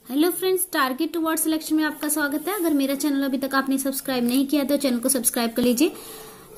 Hello friends, target towards selection में आपका स्वागत है। अगर मेरा चैनल अभी तक आपने सब्सक्राइब नहीं किया तो चैनल को सब्सक्राइब कर लीजिए।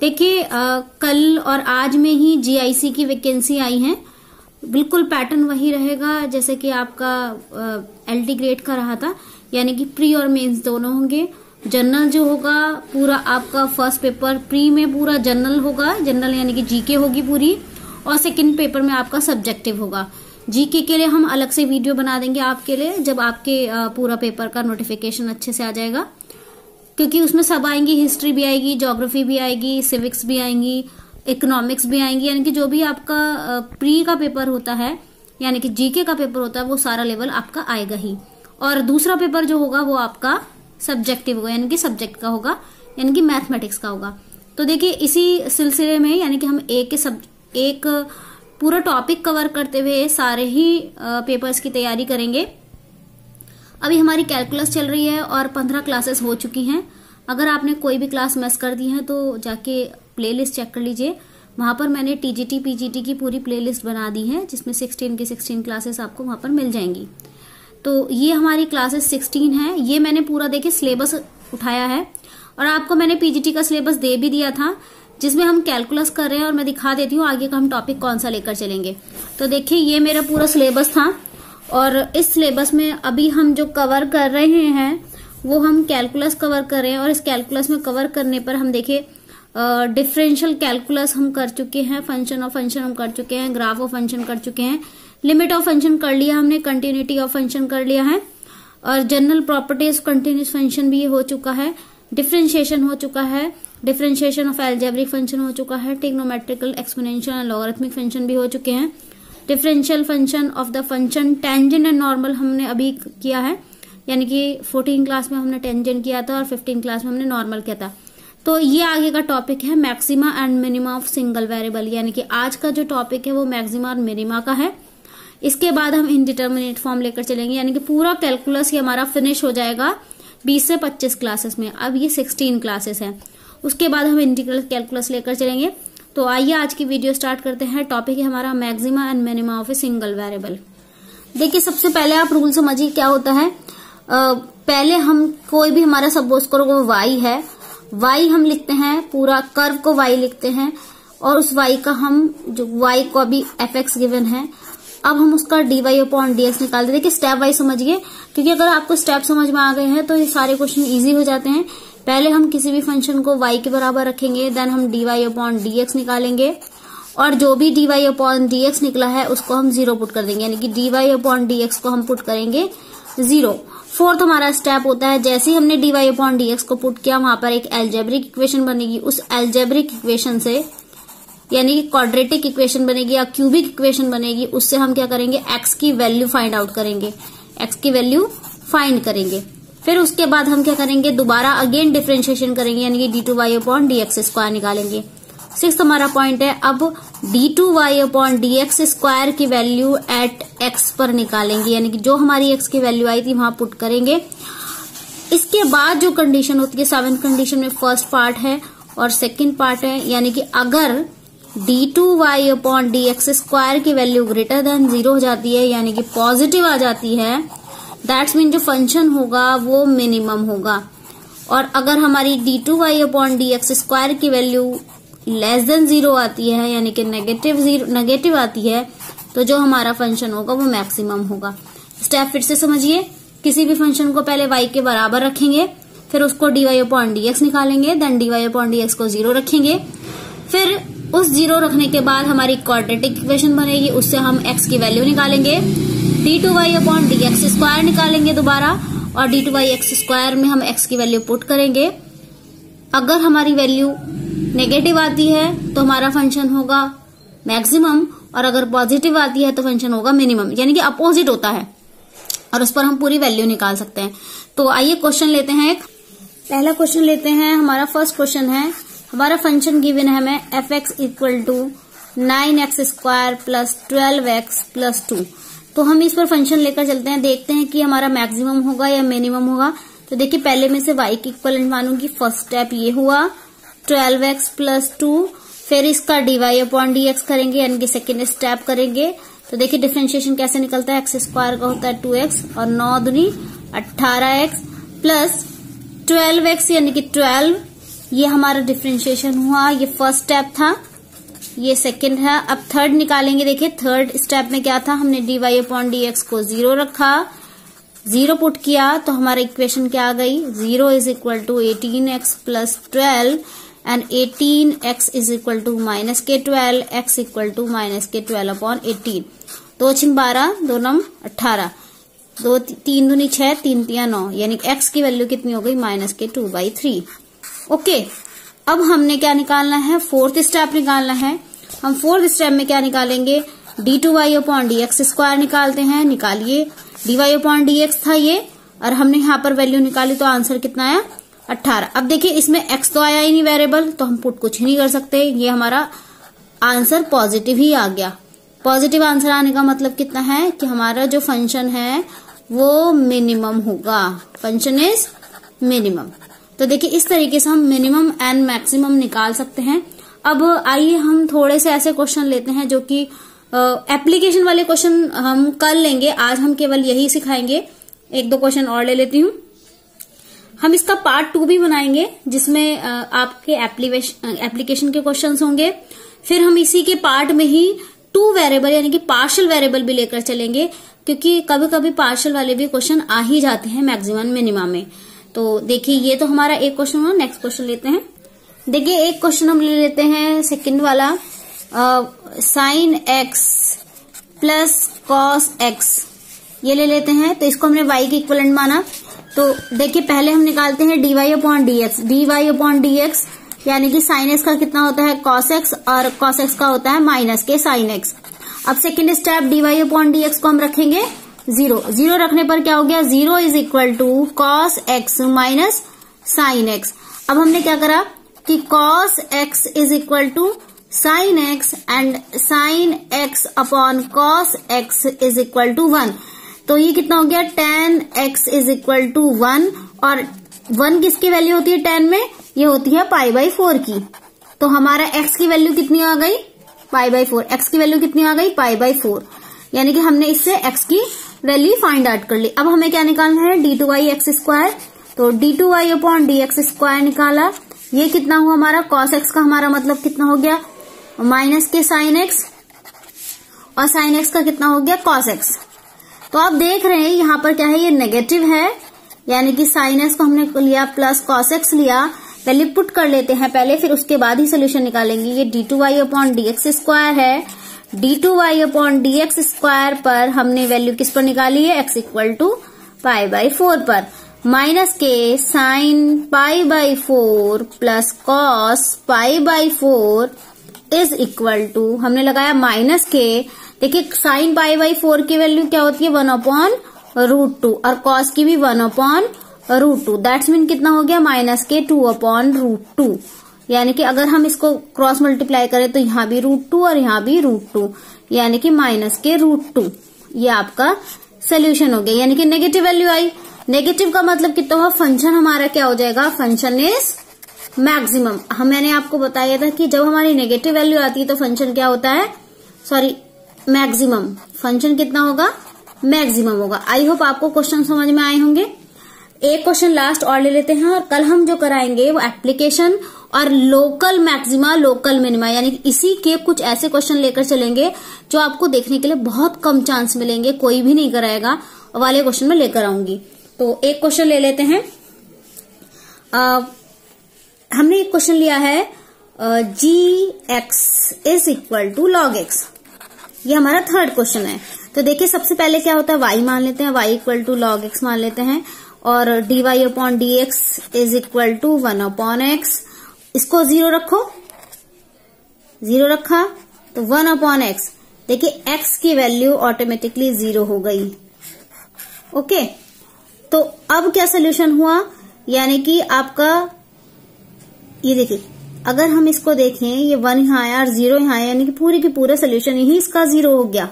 देखिए, कल और आज में ही जीआईसी की वैकेंसी आई है। बिल्कुल पैटर्न वही रहेगा जैसे कि आपका एलटी ग्रेड का रहा था, यानी कि प्री और मेंस दोनों होंगे। जनरल जो होगा पूरा आपका फर्स्ट पेपर प्री में पूरा जनरल होगा, जनरल यानी कि जीके होगी पूरी, और सेकंड पेपर में आपका सब्जेक्टिव होगा। जीके के लिए हम अलग से वीडियो बना देंगे आपके लिए जब आपके पूरा पेपर का नोटिफिकेशन अच्छे से आ जाएगा, क्योंकि उसमें सब आएंगी, हिस्ट्री भी आएगी, ज्योग्राफी भी आएगी, सिविक्स भी आएंगी, इकोनॉमिक्स भी आएंगी, यानी कि जो भी आपका प्री का पेपर होता है यानी कि जीके का पेपर होता है वो सारा लेवल आपका आएगा ही। और दूसरा पेपर जो होगा वो आपका सब्जेक्टिव होगा, यानी कि सब्जेक्ट का होगा, यानी कि मैथमेटिक्स का होगा। तो देखिए, इसी सिलसिले में यानी कि हम एक पूरा टॉपिक कवर करते हुए सारे ही पेपर्स की तैयारी करेंगे। अभी हमारी कैलकुलस चल रही है और 15 क्लासेस हो चुकी हैं। अगर आपने कोई भी क्लास मिस कर दी है तो जाके प्लेलिस्ट चेक कर लीजिए। वहां पर मैंने टीजीटी पीजीटी की पूरी प्लेलिस्ट बना दी है, जिसमें 16 की 16 क्लासेस आपको वहां पर मिल जाएंगी। तो ये हमारी क्लासेस 16 है। ये मैंने पूरा देखिए सिलेबस उठाया है और आपको मैंने पीजीटी का सिलेबस दे भी दिया था, जिसमें हम कैलकुलस कर रहे हैं। और मैं दिखा देती हूँ आगे का हम टॉपिक कौन सा लेकर चलेंगे। तो देखिए, ये मेरा पूरा सिलेबस था और इस सिलेबस में अभी हम जो कवर कर रहे हैं वो हम कैलकुलस कवर कर रहे हैं। और इस कैलकुलस में कवर करने पर हम देखिए डिफरेंशियल कैलकुलस हम कर चुके हैं, फंक्शन ऑफ फंक्शन हम कर चुके हैं, ग्राफ ऑफ फंक्शन कर चुके हैं, लिमिट ऑफ फंक्शन कर लिया हमने, कंटिन्यूटी ऑफ फंक्शन कर लिया है, और जनरल प्रॉपर्टीज कंटिन्यूस फंक्शन भी हो चुका है, डिफरेंशिएशन हो चुका है, डिफरेंशिएशन ऑफ एल्जेब्रिक फंक्शन हो चुका है, trigonometrical, exponential and logarithmic function भी हो चुके हैं, differential function of the function tangent and normal हमने अभी किया है, यानी कि 14 क्लास में हमने टेंजेंट किया था और 15 क्लास में हमने नॉर्मल किया था। तो ये आगे का टॉपिक है maxima and minima of single variable, यानी कि आज का जो टॉपिक है वो मैक्सिमा और मिनिमा का है। इसके बाद हम इनडिटर्मिनेट फॉर्म लेकर चलेंगे, यानी कि पूरा कैलकुलस ही हमारा फिनिश हो जाएगा 20 से 25 क्लासेस में। अब ये 16 क्लासेस हैं, उसके बाद हम इंटीग्रल कैलकुलस लेकर चलेंगे। तो आइए आज की वीडियो स्टार्ट करते हैं। टॉपिक है हमारा maxima and minima of a single variable. देखिए, सबसे पहले आप रूल समझिए क्या होता है। पहले हम कोई भी हमारा सपोज करो वाई है, वाई हम लिखते हैं, पूरा कर्व को वाई लिखते हैं, और उस वाई का हम जो वाई को अभी एफ एक्स गिवन है, अब हम उसका डीवाई अपॉन डीएक्स निकालते हैं। देखिए, स्टेप वाइज समझिए, क्योंकि अगर आपको स्टेप समझ में आ गए हैं तो ये सारे क्वेश्चन इजी हो जाते हैं। पहले हम किसी भी फंक्शन को y के बराबर रखेंगे, देन हम dy अपॉन dx निकालेंगे, और जो भी dy अपॉन dx निकला है उसको हम 0 पुट कर देंगे, यानी कि dy अपॉन dx को हम पुट करेंगे 0। फोर्थ हमारा स्टेप होता है, जैसे ही हमने dy अपॉन dx को पुट किया वहां पर एक एल्जेब्रिक इक्वेशन बनेगी। उस एल्जेब्रिक इक्वेशन से, यानी कि क्वाड्रेटिक इक्वेशन बनेगी या क्यूबिक इक्वेशन बनेगी, उससे हम क्या करेंगे, x की वैल्यू फाइंड आउट करेंगे, x की वैल्यू फाइंड करेंगे। फिर उसके बाद हम क्या करेंगे, दोबारा अगेन डिफरेंशिएशन करेंगे, यानी कि d2y अपॉन dx स्क्वायर निकालेंगे। 6th हमारा पॉइंट है, अब d2y अपॉन dx स्क्वायर की वैल्यू एट x पर निकालेंगे, यानी कि जो हमारी x की वैल्यू आई थी वहां पुट करेंगे। इसके बाद जो कंडीशन होती है, 7th कंडीशन में फर्स्ट पार्ट है और सेकेंड पार्ट है, यानी कि अगर d2y अपॉन dx स्क्वायर की वैल्यू ग्रेटर देन 0 हो जाती है, यानी कि पॉजिटिव आ जाती है, दैट्स मीन जो फंक्शन होगा वो मिनिमम होगा। और अगर हमारी d2y अपॉन dx स्क्वायर की वैल्यू लेस देन 0 आती है, यानी कि नेगेटिव आती है, तो जो हमारा फंक्शन होगा वो मैक्सिमम होगा। स्टेप फिर से समझिए, किसी भी फंक्शन को पहले y के बराबर रखेंगे, फिर उसको dy अपॉन dx निकालेंगे, देन dy अपॉन dx को 0 रखेंगे, फिर उस 0 रखने के बाद हमारी क्वाड्रेटिक इक्वेशन बनेगी, उससे हम x की वैल्यू निकालेंगे, d2y अपॉन dx स्क्वायर निकालेंगे दोबारा, और d2y x स्क्वायर में हम x की वैल्यू पुट करेंगे। अगर हमारी वैल्यू नेगेटिव आती है तो हमारा फंक्शन होगा मैक्सिमम, और अगर पॉजिटिव आती है तो फंक्शन होगा मिनिमम, यानी कि अपोजिट होता है, और उस पर हम पूरी वैल्यू निकाल सकते हैं। तो आइए क्वेश्चन लेते हैं। पहला क्वेश्चन लेते हैं। हमारा फर्स्ट क्वेश्चन है, हमारा फंक्शन गिवन है हमें f x equal to 9x square plus 12x plus 2। तो हम इस पर फंक्शन लेकर चलते हैं, देखते हैं कि हमारा मैक्सिमम होगा या मिनिमम होगा। तो देखिए, पहले में से y की इक्वलेंट मानूंगी, फर्स्ट स्टेप ये हुआ 12x प्लस 2, फिर इसका dy अपॉन dx करेंगे, यानी कि सेकेंड स्टेप करेंगे, तो देखिए डिफरेंशिएशन कैसे निकलता है, एक्स स्क्वायर का होता है 2x और 9 दूनी 18x प्लस 12x यानी कि 12। ये हमारा डिफरेंशिएशन हुआ, ये फर्स्ट स्टेप था, ये सेकंड है। अब थर्ड निकालेंगे। देखिए थर्ड स्टेप में क्या था, हमने dy/dx को 0 रखा, 0 पुट किया तो हमारा इक्वेशन क्या आ गई, 0 is equal to 18x plus 12 and 18x is equal to minus के 12, x इक्वल टू माइनस के 12 अपॉन 18। 2 छिंग 12, 2 नम 18, 2 3 दूनी 6, 3 तिया 9, यानी x की वैल्यू कितनी हो गई, माइनस के 2/3। ओके, अब हमने क्या निकालना है, फोर्थ स्टेप निकालना है। हम फोर्थ स्टेप में क्या निकालेंगे, d2y/dx स्क्वायर निकालते हैं। निकालिए, dy/dx था ये और हमने यहाँ पर वैल्यू निकाली तो आंसर कितना आया, 18। अब देखिए इसमें x तो आया ही नहीं वेरिएबल, तो हम पुट कुछ नहीं कर सकते, ये हमारा आंसर पॉजिटिव ही आ गया। पॉजिटिव आंसर आने का मतलब कितना है कि हमारा जो फंक्शन है वो मिनिमम होगा, फंक्शन इज मिनिमम। तो देखिए इस तरीके से हम मिनिमम एंड मैक्सिमम निकाल सकते हैं। अब आइए हम थोड़े से ऐसे क्वेश्चन लेते हैं जो कि एप्लीकेशन वाले क्वेश्चन हम कल लेंगे, आज हम केवल यही सिखाएंगे। 1-2 क्वेश्चन और ले लेती हूँ। हम इसका पार्ट 2 भी बनाएंगे जिसमें आपके एप्लीकेशन के क्वेश्चंस होंगे। फिर हम इसी के पार्ट में ही 2 वेरिएबल यानी कि पार्शियल वेरिएबल भी लेकर चलेंगे, क्योंकि कभी कभी पार्शियल वाले भी क्वेश्चन आ ही जाते हैं मैक्सिमम मिनिमम में। तो देखिए ये तो हमारा एक क्वेश्चन हुआ। नेक्स्ट क्वेश्चन लेते हैं। देखिए एक क्वेश्चन हम ले लेते हैं सेकंड वाला, sin x plus cos x, ये ले लेते हैं। तो इसको हमने y के इक्विवेलेंट माना। तो देखिए पहले हम निकालते हैं dy/dx। dy/dx यानी कि sin x का कितना होता है, cos x, और cos x का होता है माइनस के sin x। अब सेकेंड स्टेप dy/dx को हम रखेंगे 0 रखने पर क्या हो गया, 0 is equal to cos x minus sin x। अब हमने क्या करा कि cos x is equal to sin x and sin x upon cos x is equal to 1। तो ये कितना हो गया, tan x is equal to 1, और 1 किसकी वैल्यू होती है 10 में, ये होती है π/4 की। तो हमारा x की वैल्यू कितनी आ गई, π/4। x की वैल्यू कितनी आ गई, π/4, यानी कि हमने इससे x की वैल्यू फाइंड आउट कर ली। अब हमें क्या निकालना है, d2y(x²। तो d2y/dx स्क्वायर निकाला, ये कितना हुआ हमारा, cos x का हमारा मतलब कितना हो गया, माइनस के sin x, और sin x का कितना हो गया, cos x। तो आप देख रहे हैं यहाँ पर क्या है, ये नेगेटिव है, यानी कि sin x को हमने लिया प्लस cos x लिया। पहले पुट कर लेते हैं पहले, फिर उसके बाद ही सोल्यूशन निकालेंगे। ये d2y/dx स्क्वायर है, d2y/dx स्क्वायर पर हमने वैल्यू किस पर निकाली है, x इक्वल टू π/4 पर, माइनस के sin π/4 plus cos π/4 is equal to, हमने लगाया माइनस के। देखिए sin π/4 की वैल्यू क्या होती है, 1/√2, और cos की भी 1/√2। दैट्स मीन कितना हो गया, माइनस के 2/√2। यानी कि अगर हम इसको क्रॉस मल्टीप्लाई करें तो यहाँ भी √2 और यहाँ भी √2, यानी कि माइनस के √2। ये आपका सोल्यूशन हो गया, यानी कि नेगेटिव वैल्यू आई। नेगेटिव का मतलब कितना हुआ, फंक्शन हमारा क्या हो जाएगा, फंक्शन इज मैक्सिमम। मैंने आपको बताया था कि जब हमारी नेगेटिव वैल्यू आती है तो फंक्शन क्या होता है, सॉरी मैक्सिमम। फंक्शन कितना होगा, मैक्सिमम होगा। आई होप आपको क्वेश्चन समझ में आए होंगे। एक क्वेश्चन लास्ट और ले लेते हैं, और कल हम जो कराएंगे वो एप्लीकेशन और लोकल मैक्सिमा लोकल मिनिमा, यानी इसी के कुछ ऐसे क्वेश्चन लेकर चलेंगे जो आपको देखने के लिए बहुत कम चांस मिलेंगे, कोई भी नहीं कराएगा, वाले क्वेश्चन में लेकर आऊंगी। तो एक क्वेश्चन ले लेते हैं। हमने एक क्वेश्चन लिया है gx is equal to log x, ये हमारा थर्ड क्वेश्चन है। तो देखिए सबसे पहले क्या होता है, y मान लेते हैं, y equal to log x मान लेते हैं, और dy/dx is equal to 1/x। इसको 0 रखो, 0 रखा तो 1/x। देखिए x की वैल्यू ऑटोमेटिकली 0 हो गई। ओके, तो अब क्या सोल्यूशन हुआ, यानी कि आपका ये देखिए अगर हम इसको देखें, ये 1 यहाँ आया और 0 यहाँ आया, यानी कि पूरी की पूरा सोल्यूशन ही इसका 0 हो गया।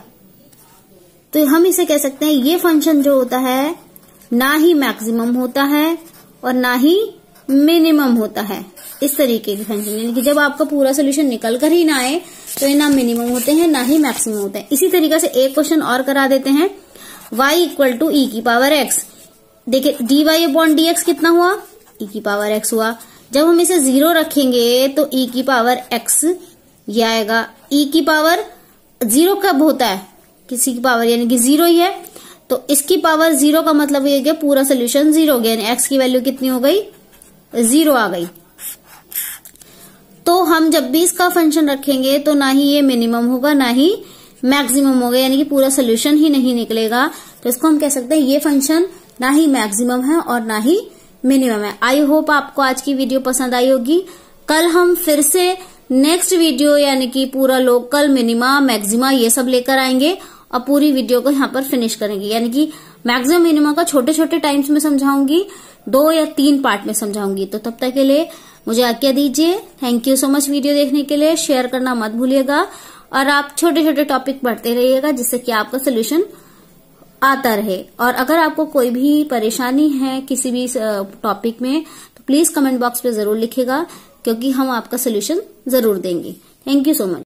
तो हम इसे कह सकते हैं ये फंक्शन जो होता है ना ही मैक्सिमम होता है और ना ही मिनिमम होता है। इस तरीके के फंक्शन, यानी कि जब आपका पूरा सोल्यूशन निकल कर ही ना आए तो ये ना मिनिमम होते हैं ना ही मैक्सिमम होते हैं। इसी तरीके से एक क्वेश्चन और करा देते हैं, y इक्वल टू ई की पावर x। देखिए dy अपॉन dx कितना हुआ, e की पावर x हुआ। जब हम इसे 0 रखेंगे तो e की पावर x ये आएगा। e की पावर 0 कब होता है, किसी की पावर यानी कि 0 ही है, तो इसकी पावर 0 का मतलब ये कि पूरा सोल्यूशन 0 हो गया, यानी x की वैल्यू कितनी हो गई, 0 आ गई। तो हम जब भी इसका फंक्शन रखेंगे तो ना ही ये मिनिमम होगा ना ही मैक्सिमम होगा, यानी कि पूरा सोल्यूशन ही नहीं निकलेगा। तो इसको हम कह सकते हैं ये फंक्शन ना ही मैक्सिमम है और ना ही मिनिमम है। आई होप आपको आज की वीडियो पसंद आई होगी। कल हम फिर से नेक्स्ट वीडियो यानी कि पूरा लोकल, मिनिमा, मैक्सिमा ये सब लेकर आएंगे और पूरी वीडियो को यहाँ पर फिनिश करेंगे, यानी कि मैक्सिमम मिनिमा का छोटे छोटे टाइम्स में समझाऊंगी, 2 या 3 पार्ट में समझाऊंगी। तो तब तक के लिए मुझे आज्ञा दीजिए। Thank you so much video देखने के लिए। शेयर करना मत भूलिएगा और आप छोटे छोटे टॉपिक पढ़ते रहिएगा जिससे कि आपका सोल्यूशन आता रहे। और अगर आपको कोई भी परेशानी है किसी भी टॉपिक में तो प्लीज कमेंट बॉक्स पे जरूर लिखिएगा, क्योंकि हम आपका सोल्यूशन जरूर देंगे। Thank you so much.